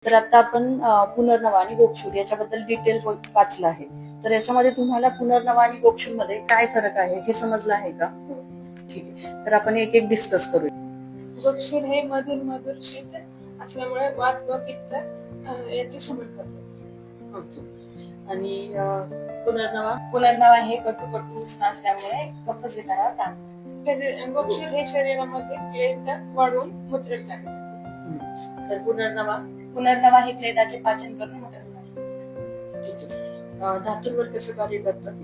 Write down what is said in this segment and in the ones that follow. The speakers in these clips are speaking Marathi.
तर आता आपण पुनर्नवा आणि गोक्षूर याच्याबद्दल डिटेल वाचलं आहे. तर याच्यामध्ये तुम्हाला पुनर्नवा आणि गोक्षूर मध्ये काय फरक आहे हे समजलं आहे का? ठीक आहे. तर आपण एक एक डिस्कस करूया. गोक्षूर हे मधुर शीत असल्यामुळे वात व पित्त याची शमन करते. ओके. आणि पुनर्नवा हे कटू उष्ण असल्यामुळे कफस विकारावर काम करते. गोक्षूर हे शरीरामध्ये क्लेद वाढवून मूत्र चालते. तर पुनर्नवा हे क्लेदाचे पाचन करून मूत्र करते. ठीक आहे. धातूंवर कसं कार्य करतं?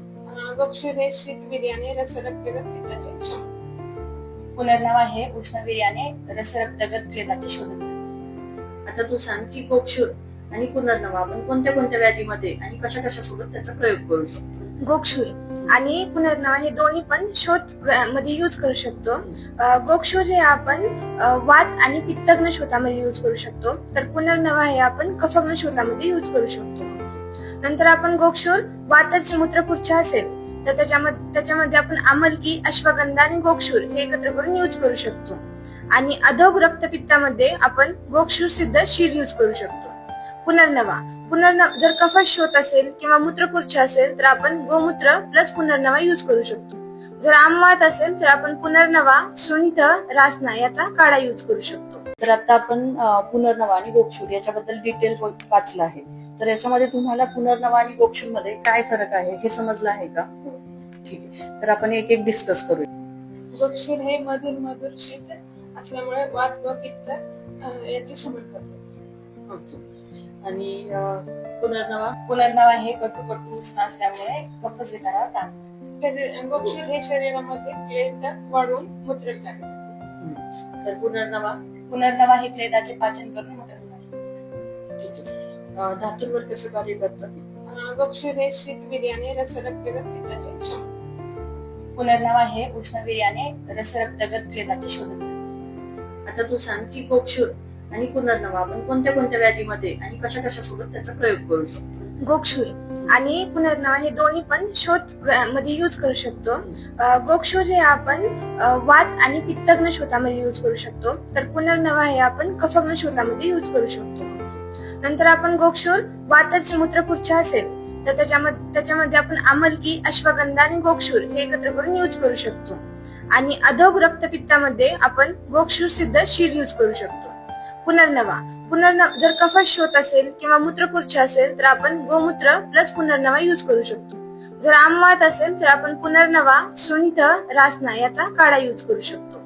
गोक्षूर हे शीतवीर्याने रसरक्तगत पित्ताचे शमन. पुनर्नवा हे उष्णवीर्याने रसरक्तगत क्लेदाचे शोधन करते. आता तू सांग की गोक्षूर आणि पुनर्नवा आपण कोणत्या कोणत्या व्याधीमध्ये आणि कशा कशा सोबत त्याचा प्रयोग करू शकतो? गोक्षूर आणि पुनर्नवा हे दोन्ही पण शोथ मध्ये युज करू शकतो. गोक्षूर हे आपण वात आणि पित्तग्न शोथामध्ये युज करू शकतो, तर पुनर्नवा हे आपण कफग्न शोथामध्ये युज करू शकतो. नंतर आपण गोक्षूर वाताची मूत्रकुर्च्या असेल तर त्याच्यामध्ये आपण आमलकी, अश्वगंधा आणि गोक्षूर हे एकत्र करून युज करू शकतो. आणि अधोग रक्तपित्तामध्ये आपण गोक्षूर सिद्ध शीर युज करू शकतो. पुनर्नवा जर कफात शोथ असेल किंवा मूत्रकुर्च्या असेल तर आपण गोमूत्र प्लस पुनर्नवा युज करू शकतो. जर आमवात असेल तर आपण पुनर्नवा, सुंठ, रासना याचा काढा युज करू शकतो. तर आता आपण पुनर्नवा आणि गोक्षूर याच्याबद्दल डिटेल वाचलं आहे. तर याच्यामध्ये तुम्हाला पुनर्नवा आणि गोक्षूर मध्ये काय फरक आहे हे समजलं आहे का? ठीक आहे. तर आपण एक एक डिस्कस करूया. गोक्षूर हे मधुर शीत असल्यामुळे वात व पित्त याची शमन करते. ओके. आणि पुनर्नवा हे कटू उष्ण असल्यामुळे कफस विकारावर काम करते. गोक्षूर हे शरीरामध्ये क्लेद वाढवून मूत्र चालते. तर पुनर्नवा हे क्लेदाचे पाचन करून मूत्र करते. ठीक आहे. धातूंवर कसं कार्य करतं? गोक्षूर हे शीतवीर्याने रसरक्तगत पित्ताचे शमन. पुनर्नवा हे उष्णवीर्याने रसरक्तगत क्लेदाचे शोधन करते. आता तू सांग की गोक्षूर आणि पुनर्नवा आपण कोणत्या कोणत्या व्याधीमध्ये आणि कशा कशा सोबत त्याचा प्रयोग करू शकतो? गोक्षूर आणि पुनर्नवा हे दोन्ही पण शोथ मध्ये युज करू शकतो. गोक्षूर हे आपण वात आणि पित्तग्न शोथामध्ये युज करू शकतो, तर पुनर्नवा हे आपण कफग्न शोथामध्ये युज करू शकतो. नंतर आपण गोक्षूर वाताची मूत्रकुर्च्या असेल तर त्याच्यामध्ये आपण आमलकी, अश्वगंधा आणि गोक्षूर हे एकत्र करून युज करू शकतो. आणि अधोग रक्तपित्तामध्ये आपण गोक्षूर सिद्ध शीर युज करू शकतो. पुनर्नवा जर कफात शोथ असेल किंवा मूत्रकुर्च्या असेल तर आपण गोमूत्र प्लस पुनर्नवा युज करू शकतो. जर आमवात असेल तर आपण पुनर्नवा, सुंठ, रासना याचा काढा युज करू शकतो.